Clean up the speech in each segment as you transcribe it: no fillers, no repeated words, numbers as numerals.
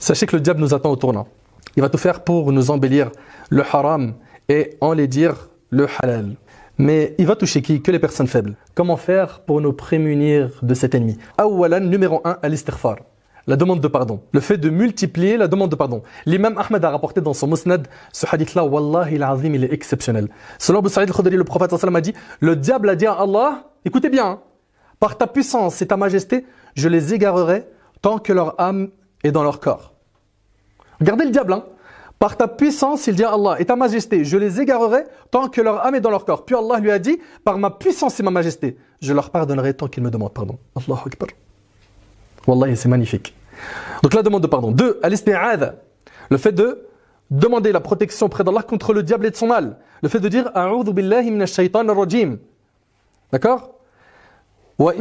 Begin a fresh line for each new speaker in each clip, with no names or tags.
Sachez que le diable nous attend au tournant. Il va tout faire pour nous embellir le haram et enlaidir le halal. Mais il va toucher qui? Que les personnes faibles. Comment faire pour nous prémunir de cet ennemi? Awalan, numéro 1, al-istighfar. La demande de pardon. Le fait de multiplier la demande de pardon. L'imam Ahmed a rapporté dans son Musnad ce hadith-là, Wallahi al-Azim, il est exceptionnel. Selon Abu Sa'id al-Khudri, le prophète sallallahu alayhi wa sallam a dit, le diable a dit à Allah, écoutez bien, hein, par ta puissance et ta majesté, je les égarerai tant que leur âme est dans leur corps. Regardez le diable, hein. Par ta puissance, il dit à Allah, et ta majesté, je les égarerai tant que leur âme est dans leur corps. Puis Allah lui a dit, par ma puissance et ma majesté, je leur pardonnerai tant qu'ils me demandent pardon. Allahu Akbar. Wallahi, c'est magnifique. Donc la demande de pardon. 2, al-isti'adha. Le fait de demander la protection auprès d'Allah contre le diable et de son mal. Le fait de dire, a'udhu billahi minash shaytanir rajim. D'accord? Et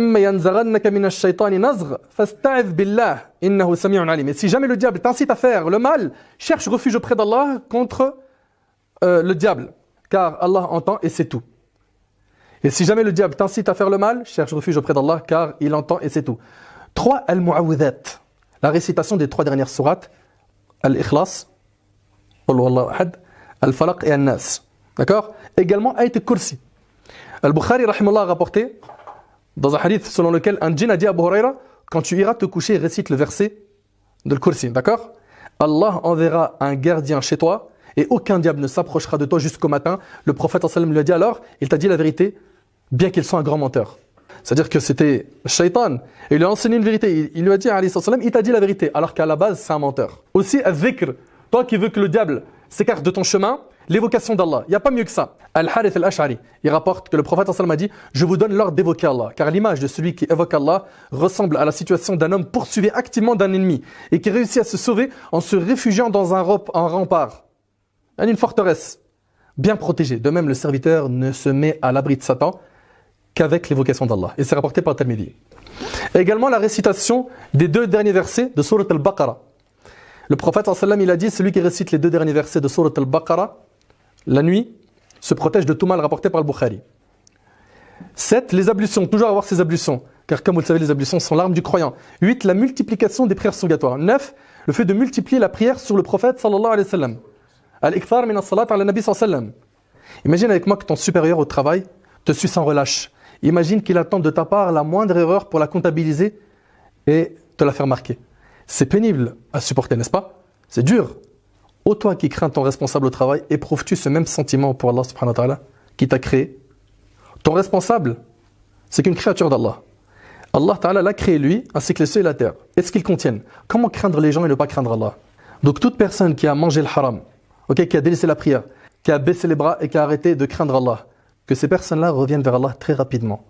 si jamais le diable t'incite à faire le mal, cherche refuge auprès d'Allah contre le diable, car Allah entend et c'est tout. Et si jamais le diable t'incite à faire le mal, cherche refuge auprès d'Allah, car il entend et c'est tout. 3, al-mu'awwidhat, la récitation des 3 dernières sourates, al-ikhlas, al-falaq et al-nas. D'accord? Également, ayat al-kursi. Al-Bukhari, rahimahullah, a rapporté dans un hadith selon lequel un djinn a dit à Abu Huraira, quand tu iras te coucher, récite le verset de l'Kursi, d'accord? Allah enverra un gardien chez toi et aucun diable ne s'approchera de toi jusqu'au matin. Le prophète sallallahu alayhi wa sallam lui a dit alors, il t'a dit la vérité, bien qu'il soit un grand menteur. C'est-à-dire que c'était Shaitan, et il lui a enseigné une vérité. Il lui a dit, alayhi sallam, il t'a dit la vérité, alors qu'à la base, c'est un menteur. Aussi, al-dhikr, toi qui veux que le diable s'écarte de ton chemin, l'évocation d'Allah, il n'y a pas mieux que ça. Al-Harith al-Ash'ari, il rapporte que le prophète sallallahu alayhi wa sallam a dit, je vous donne l'ordre d'évoquer Allah, car l'image de celui qui évoque Allah ressemble à la situation d'un homme poursuivi activement d'un ennemi et qui réussit à se sauver en se réfugiant dans un rempart, une forteresse bien protégée. De même, le serviteur ne se met à l'abri de Satan qu'avec l'évocation d'Allah. Et c'est rapporté par Tirmidhi. Et également la récitation des 2 derniers versets de Surat al-Baqarah. Le prophète sallallahu alayhi wa sallam, il a dit, celui qui récite les 2 derniers versets de Surat al-Baqarah la nuit se protège de tout mal, rapporté par le Bukhari. 7, les ablutions, toujours avoir ses ablutions, car comme vous le savez, les ablutions sont l'arme du croyant. 8, la multiplication des prières surgatoires. 9, le fait de multiplier la prière sur le prophète sallallahu alayhi wa sallam. Al-ikthar min as-salat ala nabi sallallahu alayhi wa sallam. Imagine avec moi que ton supérieur au travail te suit sans relâche. Imagine qu'il attend de ta part la moindre erreur pour la comptabiliser et te la faire marquer. C'est pénible à supporter, n'est-ce pas? C'est dur. Ô toi qui crains ton responsable au travail, éprouves-tu ce même sentiment pour Allah subhanahu wa ta'ala qui t'a créé? Ton responsable, c'est qu'une créature d'Allah. Allah ta'ala l'a créé lui, ainsi que les cieux et la terre. Et ce qu'ils contiennent. Comment craindre les gens et ne pas craindre Allah? Donc toute personne qui a mangé le haram, qui a délaissé la prière, qui a baissé les bras et qui a arrêté de craindre Allah, que ces personnes-là reviennent vers Allah très rapidement.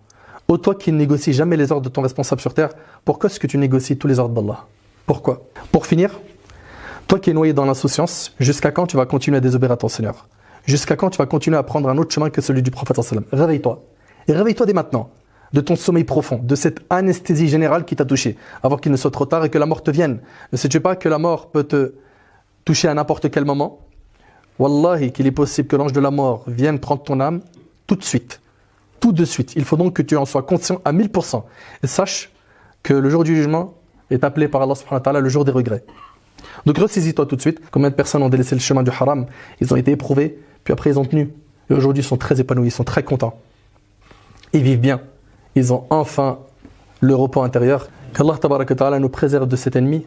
Ô toi qui ne négocies jamais les ordres de ton responsable sur terre, pourquoi est-ce que tu négocies tous les ordres d'Allah? Pourquoi? Pour finir, toi qui es noyé dans l'insouciance, jusqu'à quand tu vas continuer à désobéir à ton Seigneur? Jusqu'à quand tu vas continuer à prendre un autre chemin que celui du prophète sallallahu alayhi wa sallam? Réveille-toi. Et réveille-toi dès maintenant, de ton sommeil profond, de cette anesthésie générale qui t'a touché, avant qu'il ne soit trop tard et que la mort te vienne. Ne sais-tu pas que la mort peut te toucher à n'importe quel moment? Wallahi, qu'il est possible que l'ange de la mort vienne prendre ton âme tout de suite. Tout de suite. Il faut donc que tu en sois conscient à 1000%. Et sache que le jour du jugement est appelé par Allah subhanahu wa ta'ala le jour des regrets. Donc ressaisis-toi tout de suite. Combien de personnes ont délaissé le chemin du haram? Ils ont été éprouvés, puis après ils ont tenu. Et aujourd'hui ils sont très épanouis, ils sont très contents. Ils vivent bien. Ils ont enfin le repos intérieur. Qu'Allah tabaraka wa ta'ala nous préserve de cet ennemi.